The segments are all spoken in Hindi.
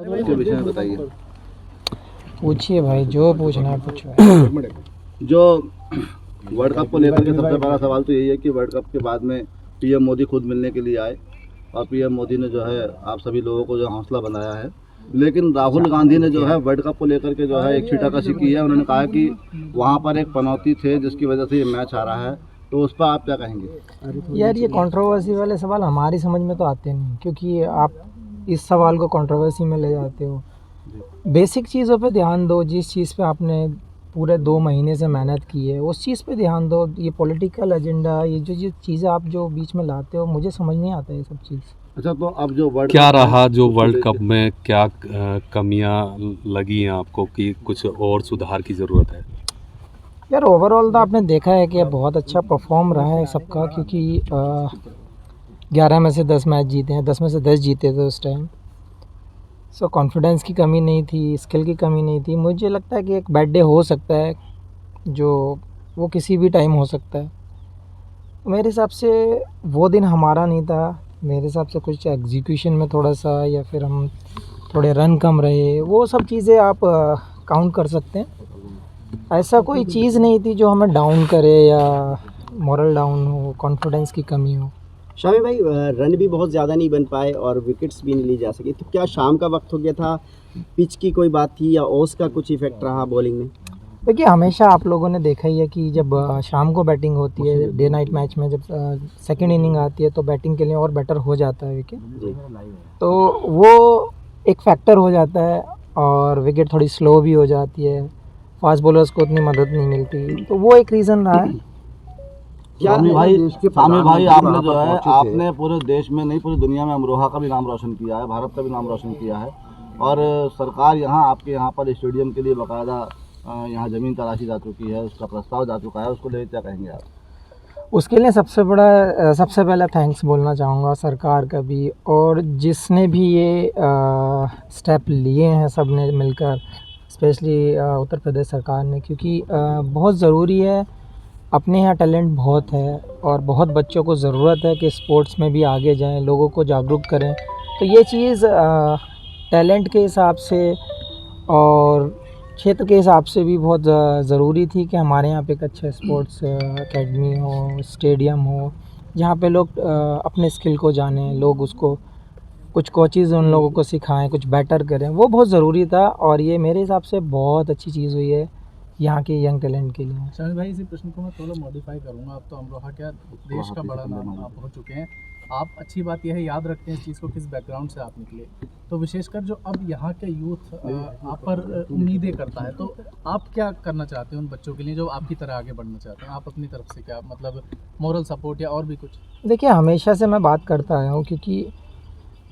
उसके विषय में बताइए। पूछिए भाई, जो पूछना है पूछो। जो वर्ल्ड कप को लेकर के सबसे बड़ा सवाल तो यही है कि वर्ल्ड कप के बाद में पीएम मोदी खुद मिलने के लिए आए और पीएम मोदी ने जो है आप सभी लोगों को जो हौसला बनाया है, लेकिन राहुल गांधी ने जो है वर्ल्ड कप को लेकर के जो है एक छीटाकशी की है। उन्होंने कहा कि वहाँ पर एक पनौती थे जिसकी वजह से ये मैच आ रहा है, तो उस पर आप क्या कहेंगे? यार ये कंट्रोवर्सी वाले सवाल हमारी समझ में तो आते नहीं, क्योंकि आप इस सवाल को कंट्रोवर्सी में ले जाते हो। बेसिक चीज़ों पे ध्यान दो, जिस चीज़ पे आपने पूरे 2 महीने से मेहनत की है उस चीज़ पे ध्यान दो। ये पॉलिटिकल एजेंडा, ये जो चीज़ें आप जो बीच में लाते हो, मुझे समझ नहीं आता ये सब चीज़। अच्छा, तो अब जो वर्ल्ड क्या रहा जो वर्ल्ड कप में क्या कमियां लगी हैं आपको कि कुछ और सुधार की ज़रूरत है? यार ओवरऑल तो आपने देखा है कि बहुत अच्छा परफॉर्म रहा है सबका, क्योंकि 11 में से 10 मैच जीते हैं, 10 में से 10 जीते थे उस टाइम। सो कॉन्फिडेंस की कमी नहीं थी, स्किल की कमी नहीं थी। मुझे लगता है कि एक बैड डे हो सकता है, जो वो किसी भी टाइम हो सकता है। मेरे हिसाब से वो दिन हमारा नहीं था। मेरे हिसाब से कुछ एग्जीक्यूशन में थोड़ा सा, या फिर हम थोड़े रन कम रहे, वो सब चीज़ें आप काउंट कर सकते हैं। ऐसा कोई चीज़ नहीं थी जो हमें डाउन करे या मॉरल डाउन हो, कॉन्फिडेंस की कमी हो। शामी भाई, रन भी बहुत ज़्यादा नहीं बन पाए और विकेट्स भी नहीं ली जा सकी, तो क्या शाम का वक्त हो गया था, पिच की कोई बात थी, या ओस का कुछ इफेक्ट रहा बॉलिंग में? देखिए, हमेशा आप लोगों ने देखा ही है कि जब शाम को बैटिंग होती है, डे नाइट मैच में जब सेकंड इनिंग आती है, तो बैटिंग के लिए और बेटर हो जाता है विकेट। तो वो एक फैक्टर हो जाता है, और विकेट थोड़ी स्लो भी हो जाती है, फास्ट बॉलर्स को उतनी मदद नहीं मिलती, तो वो एक रीज़न रहा है। स्वामी भाई आपने जो है आपने पूरे देश में नहीं पूरी दुनिया में अमरोहा का भी नाम रोशन किया है, भारत का भी नाम रोशन किया है, और सरकार यहाँ आपके यहाँ पर स्टेडियम के लिए बाकायदा यहाँ ज़मीन तलाशी जा चुकी है, उसका प्रस्ताव जा चुका है, उसको लेकर क्या कहेंगे आप? उसके लिए सबसे पहला थैंक्स बोलना चाहूँगा सरकार का भी, और जिसने भी ये स्टेप लिए हैं सब ने मिलकर, स्पेशली उत्तर प्रदेश सरकार ने, क्योंकि बहुत ज़रूरी है। अपने यहाँ टैलेंट बहुत है और बहुत बच्चों को ज़रूरत है कि स्पोर्ट्स में भी आगे जाएं, लोगों को जागरूक करें। तो ये चीज़ टैलेंट के हिसाब से और क्षेत्र के हिसाब से भी बहुत ज़रूरी थी कि हमारे यहाँ पे एक अच्छा स्पोर्ट्स एकेडमी हो, स्टेडियम हो, जहाँ पे लोग अपने स्किल को जानें, लोग उसको कुछ कोचेज़ उन लोगों को सिखाएं, कुछ बेटर करें। वो बहुत ज़रूरी था, और ये मेरे हिसाब से बहुत अच्छी चीज़ हुई है यहाँ के यंग टैलेंट के लिए। शामी भाई, इसी प्रश्न को मैं थोड़ा मॉडिफाई करूँगा। आप तो अमरोहा क्या देश का बड़ा नाम आप हो चुके हैं, आप अच्छी बात यह है याद रखते हैं इस चीज़ को, किस बैकग्राउंड से आप निकले। तो विशेषकर जो अब यहाँ के यूथ आप पर उम्मीदें करता है, तो आप क्या करना चाहते हैं उन बच्चों के लिए जो आपकी तरह आगे बढ़ना चाहते हैं? आप अपनी तरफ से क्या मतलब मॉरल सपोर्ट या और भी कुछ? देखिए, हमेशा से मैं बात करता आया हूँ, क्योंकि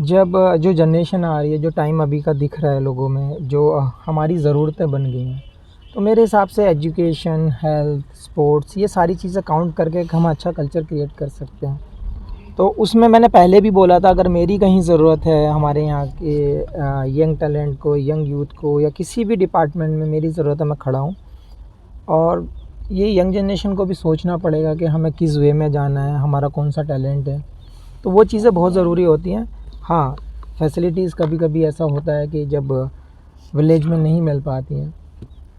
जब जो जनरेशन आ रही है, जो टाइम अभी का दिख रहा है लोगों में, जो हमारी ज़रूरतें बन गई हैं, तो मेरे हिसाब से एजुकेशन, हेल्थ, स्पोर्ट्स, ये सारी चीज़ें काउंट करके हम अच्छा कल्चर क्रिएट कर सकते हैं। तो उसमें मैंने पहले भी बोला था, अगर मेरी कहीं ज़रूरत है हमारे यहाँ के यंग टैलेंट को, यंग यूथ को, या किसी भी डिपार्टमेंट में मेरी ज़रूरत है, मैं खड़ा हूँ। और ये यंग जनरेशन को भी सोचना पड़ेगा कि हमें किस वे में जाना है, हमारा कौन सा टैलेंट है, तो वो चीज़ें बहुत ज़रूरी होती हैं। हाँ, फैसिलिटीज़ कभी कभी ऐसा होता है कि जब विलेज में नहीं मिल पाती हैं,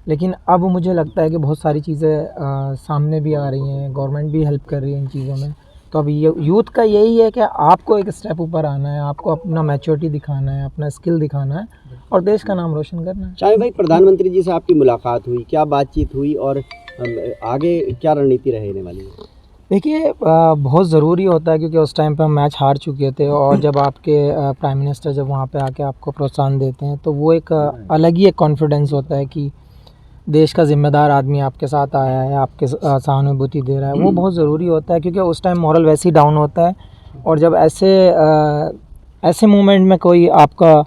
लेकिन अब मुझे लगता है कि बहुत सारी चीज़ें सामने भी आ रही हैं, गवर्नमेंट भी हेल्प कर रही है इन चीज़ों में। तो अब ये यूथ का यही है कि आपको एक स्टेप ऊपर आना है, आपको अपना मैच्योरिटी दिखाना है, अपना स्किल दिखाना है, और देश का नाम रोशन करना है। शामी भाई, प्रधानमंत्री जी से आपकी मुलाकात हुई, क्या बातचीत हुई, और आगे क्या रणनीति रहने वाली है? देखिए, बहुत ज़रूरी होता है, क्योंकि उस टाइम पे हम मैच हार चुके थे, और जब आपके प्राइम मिनिस्टर जब वहाँ पे आके आपको प्रोत्साहन देते हैं, तो वो एक अलग ही एक कॉन्फिडेंस होता है कि देश का ज़िम्मेदार आदमी आपके साथ आया है, आपके सहानुभूति दे रहा है। वो बहुत ज़रूरी होता है, क्योंकि उस टाइम मॉरल वैसे ही डाउन होता है, और जब ऐसे मोमेंट में कोई आपका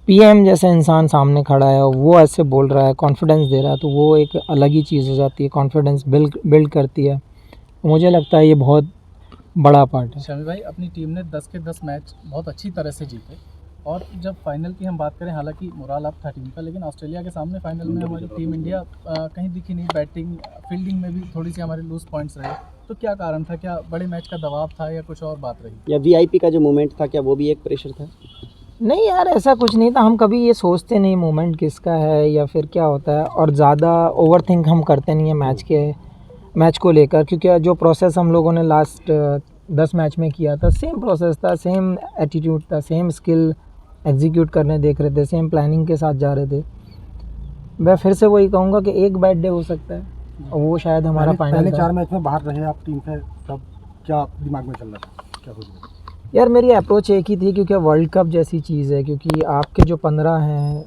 पीएम जैसा इंसान सामने खड़ा है और वो ऐसे बोल रहा है, कॉन्फिडेंस दे रहा है, तो वो एक अलग ही चीज़ हो जाती है, कॉन्फिडेंस बिल्ड करती है। मुझे लगता है ये बहुत बड़ा पार्ट है। शामी भाई, अपनी टीम ने 10 के 10 मैच बहुत अच्छी तरह से जीते, और जब फाइनल की हम बात करें, हालांकि मोराल अप था टीम का, लेकिन ऑस्ट्रेलिया के सामने फाइनल में हमारी टीम इंडिया कहीं दिखी नहीं। बैटिंग, फील्डिंग में भी थोड़ी सी हमारे लूज पॉइंट्स रहे। तो क्या कारण था? क्या बड़े मैच का दबाव था, या कुछ और बात रही? या वीआईपी का जो मोमेंट था, क्या वो भी एक प्रेशर था? नहीं यार, ऐसा कुछ नहीं था। हम कभी ये सोचते नहीं मोमेंट किसका है या फिर क्या होता है, और ज़्यादा ओवर थिंक हम करते नहीं है मैच को लेकर, क्योंकि जो प्रोसेस हम लोगों ने लास्ट 10 मैच में किया था, सेम प्रोसेस था, सेम एटीट्यूड था, सेम स्किल एग्जीक्यूट करने देख रहे थे, सेम प्लानिंग के साथ जा रहे थे। मैं फिर से वही कहूँगा कि एक बैड डे हो सकता है और वो शायद हमारा पहले फाइनल 4 मैच में बाहर रहे आप टीम से, तब क्या दिमाग में चल रहा था, क्या सोच रहे थे? यार मेरी अप्रोच एक ही थी, क्योंकि वर्ल्ड कप जैसी चीज़ है, क्योंकि आपके जो 15 हैं,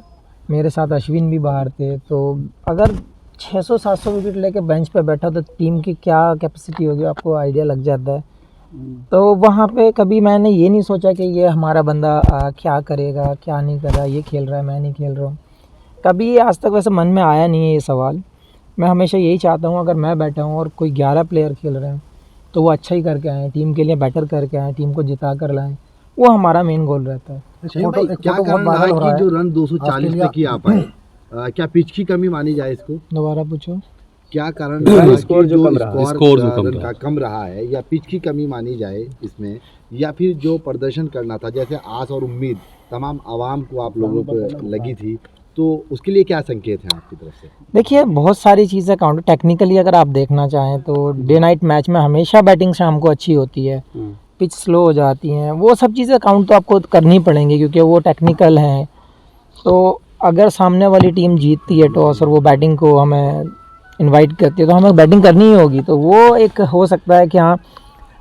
मेरे साथ अश्विन भी बाहर थे, तो अगर 600-700 विकेट लेके बेंच पे बैठा तो टीम की क्या कैपेसिटी होगी आपको आइडिया लग जाता है। तो वहाँ पे कभी मैंने ये नहीं सोचा कि ये हमारा बंदा क्या करेगा क्या नहीं कर रहा, ये खेल रहा है मैं नहीं खेल रहा हूँ, कभी आज तक वैसे मन में आया नहीं है ये सवाल। मैं हमेशा यही चाहता हूँ अगर मैं बैठा हूँ और कोई 11 प्लेयर खेल रहे हैं तो वो अच्छा ही करके आएँ, टीम के लिए बेटर करके आएँ, टीम को जिता कर लाएँ, वो हमारा मेन गोल रहता है। क्या कारण रहा कि जो रन 240 पे की आप आए, क्या पिच की कमी मानी जाए इसको? दोबारा पूछो। क्या कारण रहा कि स्कोर जो रन का कम रहा है, या पिच की कमी मानी जाए इसमें, या फिर जो प्रदर्शन करना था, जैसे आस और उम्मीद तमाम आवाम को आप लोगों को लगी थी, तो उसके लिए क्या संकेत हैं आपकी तरफ से? देखिए बहुत सारी चीज़ें काउंटर टेक्निकली अगर आप देखना चाहें तो डे नाइट मैच में हमेशा बैटिंग शाम को अच्छी होती है, पिच स्लो हो जाती हैं, वो सब चीज़ें काउंट तो आपको करनी पड़ेंगी क्योंकि वो टेक्निकल हैं। तो अगर सामने वाली टीम जीतती है टॉस और वो बैटिंग को हमें इनवाइट करती है तो हमें बैटिंग करनी ही होगी, तो वो एक हो सकता है कि हाँ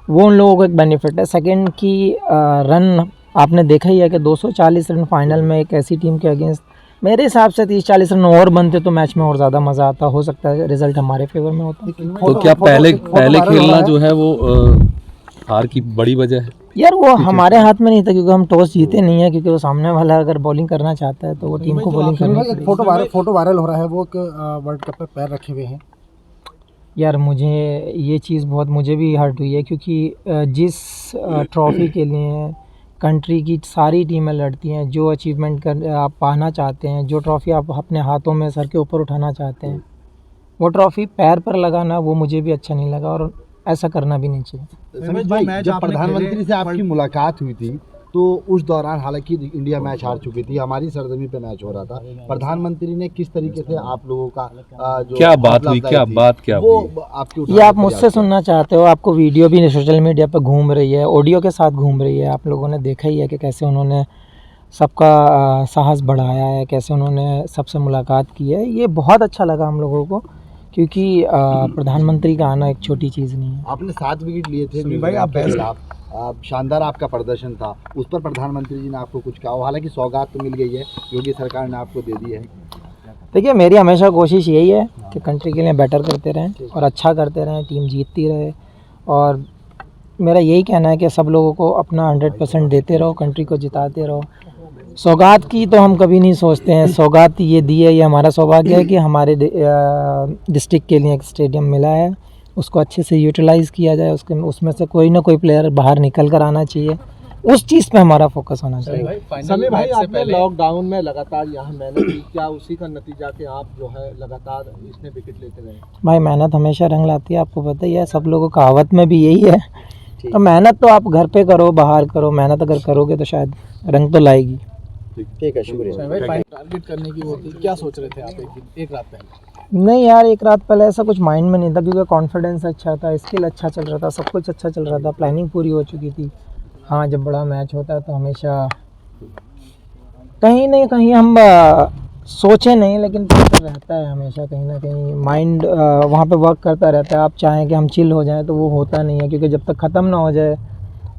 वो उन लोगों को एक बेनिफिट है। सेकंड की रन आपने देखा ही है कि 240 रन फाइनल में एक ऐसी टीम के अगेंस्ट, मेरे हिसाब से 30-40 रन और बनते तो मैच में और ज़्यादा मज़ा आता, हो सकता है रिजल्ट हमारे फेवर में होता। तो क्या पहले खेलना जो है वो हार की बड़ी वजह है? यार वो हमारे हाथ में नहीं था क्योंकि हम टॉस जीते नहीं है, क्योंकि वो सामने वाला अगर बॉलिंग करना चाहता है तो वो टीम को बॉलिंग करनी एक फोटो वायरल हो रहा है, वो वर्ल्ड कप पे पैर रखे हुए हैं। यार मुझे ये चीज़ बहुत मुझे भी हर्ट हुई है, क्योंकि जिस ट्रॉफ़ी के लिए कंट्री की सारी टीमें लड़ती हैं, जो अचीवमेंट कर आप पाना चाहते हैं, जो ट्रॉफ़ी आप अपने हाथों में सर के ऊपर उठाना चाहते हैं, वो ट्रॉफ़ी पैर पर लगाना वो मुझे भी अच्छा नहीं लगा और ऐसा करना भी नहीं चाहिए। समीर भाई, जब प्रधानमंत्री से आपकी मुलाकात हुई थी तो उस दौरान हालांकि इंडिया मैच हार चुकी थी, हमारी सरजमी पे मैच हो रहा था, प्रधानमंत्री ने किस तरीके से आप लोगों का जो क्या बात हुई, क्या बात क्या वो हुई? आपकी ये आप मुझसे सुनना चाहते हो? आपको वीडियो भी सोशल मीडिया पर घूम रही है, ऑडियो के साथ घूम रही है, आप लोगों ने देखा ही है कि कैसे उन्होंने सबका साहस बढ़ाया है, कैसे उन्होंने सबसे मुलाकात की है। ये बहुत अच्छा लगा हम लोगों को, क्योंकि प्रधानमंत्री का आना एक छोटी चीज़ नहीं है। आपने 7 विकेट लिए थे भाई, आप शानदार आपका प्रदर्शन था, उस पर प्रधानमंत्री जी ने आपको कुछ कहा? हालांकि सौगात तो मिल गई है, योगी सरकार ने आपको दे दी है। देखिए मेरी हमेशा कोशिश यही है कि कंट्री के लिए बेटर करते रहें और अच्छा करते रहें, टीम जीतती रहे, और मेरा यही कहना है कि सब लोगों को अपना 100% देते रहो, कंट्री को जिताते रहो। सौगात की तो हम कभी नहीं सोचते हैं, सौगात ये दी है, ये हमारा सौभाग्य है कि हमारे डिस्ट्रिक्ट के लिए एक स्टेडियम मिला है, उसको अच्छे से यूटिलाइज़ किया जाए, उसमें से कोई ना कोई प्लेयर बाहर निकल कर आना चाहिए, उस चीज़ पे हमारा फोकस होना चाहिए। समीर भाई, आपने लॉकडाउन में लगातार यहाँ मेहनत की, क्या उसी का नतीजा कि आप जो है लगातार इतने विकेट लेते रहे? भाई मेहनत हमेशा रंग लाती है, आपको पता ही है, सब लोगों का कहावत में भी यही है। तो मेहनत तो आप घर पे करो बाहर करो, मेहनत अगर करोगे तो शायद रंग तो लाएगी। ठीक है, शुक्रिया। टारगेट करने की वो थी, क्या सोच रहे थे आप एक रात पहले? नहीं यार, एक रात पहले ऐसा कुछ माइंड में नहीं था, क्योंकि कॉन्फिडेंस अच्छा था, स्किल अच्छा चल रहा था, सब कुछ अच्छा चल रहा था, प्लानिंग पूरी हो चुकी थी। हाँ, जब बड़ा मैच होता है तो हमेशा कहीं ना कहीं हम सोचे नहीं, लेकिन प्रेशर रहता है हमेशा, कहीं ना कहीं माइंड वहाँ पे वर्क करता रहता है। आप चाहें कि हम चिल हो जाएं तो वो होता नहीं है, क्योंकि जब तक ख़त्म ना हो जाए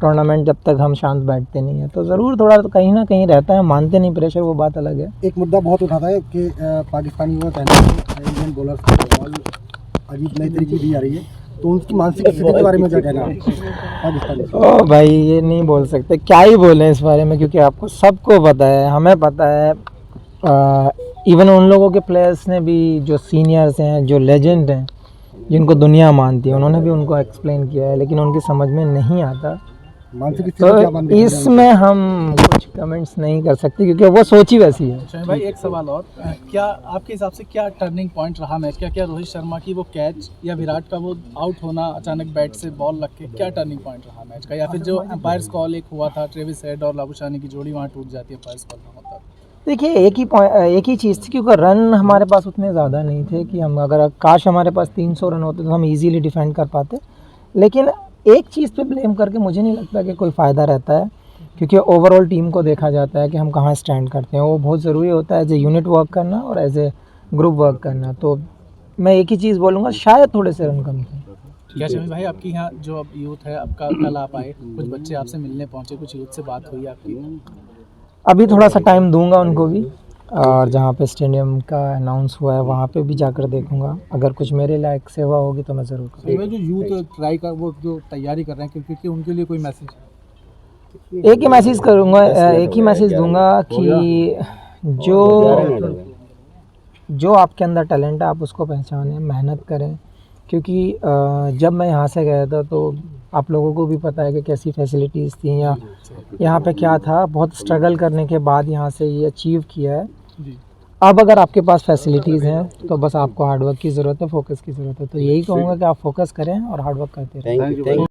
टूर्नामेंट, जब तक हम शांत बैठते नहीं हैं, तो ज़रूर थोड़ा तो कहीं ना कहीं रहता है, मानते नहीं प्रेशर, वो बात अलग है। एक मुद्दा बहुत उठाता है कि पाकिस्तानी वो इंडियन बॉलर बॉल अजीब नई तरीके की दी जा रही है, तो उनकी मानसिक स्थिति के बारे में क्या कहना है पाकिस्तानी? ओ भाई, ये नहीं बोल सकते, क्या ही बोलें इस बारे में, क्योंकि आपको सबको पता है, हमें पता है, इवन उन लोगों के प्लेयर्स ने भी, जो सीनियर्स हैं, जो लेजेंड हैं, जिनको दुनिया मानती है, उन्होंने भी उनको एक्सप्लेन किया है, लेकिन उनकी समझ में नहीं आता। मानसिक स्थिति क्या तो बन रही है? इसमें हम कुछ कमेंट्स नहीं कर सकते क्योंकि वो सोच ही वैसी है। शमी भाई एक सवाल और, क्या आपके हिसाब से क्या टर्निंग पॉइंट रहा मैच का? क्या रोहित शर्मा की वो कैच या विराट का वो आउट होना अचानक बैट से बॉल लग के, क्या टर्निंग पॉइंट रहा मैच का? या फिर जो एम्पायर्स कॉल एक हुआ था, ट्रेविस हेड और लाबुशानी की जोड़ी वहाँ टूट जाती है एम्पायर्स कॉल का मतलब? देखिए एक ही चीज़ थी क्योंकि रन हमारे पास उतने ज़्यादा नहीं थे कि हम अगर काश हमारे पास 300 रन होते तो हम इजीली डिफेंड कर पाते। लेकिन एक चीज़ पे ब्लेम करके मुझे नहीं लगता कि कोई फ़ायदा रहता है क्योंकि ओवरऑल टीम को देखा जाता है कि हम कहाँ स्टैंड करते हैं। वो बहुत ज़रूरी होता है एज ए यूनिट वर्क करना और एज ए ग्रुप वर्क करना। तो मैं एक ही चीज़ बोलूँगा, शायद थोड़े से रन कम थे। क्या शमी भाई आपकी यहाँ जो अब यूथ है, आपका कल आप आए, कुछ बच्चे आपसे मिलने पहुँचे, कुछ यूथ से बात हुई आपकी? अभी थोड़ा सा टाइम दूंगा उनको भी, और जहाँ पे स्टेडियम का अनाउंस हुआ है वहाँ पे भी जाकर देखूंगा। अगर कुछ मेरे लायक सेवा होगी तो मैं ज़रूर करूँगा। जो यूथ ट्राई कर वो जो तैयारी कर रहे हैं क्रिकेट की, उनके लिए कोई मैसेज? एक ही मैसेज करूँगा, एक ही मैसेज दूंगा कि जो आपके अंदर टैलेंट है आप उसको पहचानें, मेहनत करें। क्योंकि जब मैं यहाँ से गया था तो आप लोगों को भी पता है कि कैसी फैसिलिटीज़ थी या यहाँ पे क्या था। बहुत स्ट्रगल करने के बाद यहाँ से ये अचीव किया है। अब अगर आपके पास फैसिलिटीज़ हैं तो बस आपको हार्डवर्क की ज़रूरत है, फोकस की ज़रूरत है। तो यही कहूँगा कि आप फोकस करें और हार्डवर्क करते रहें। Thank you.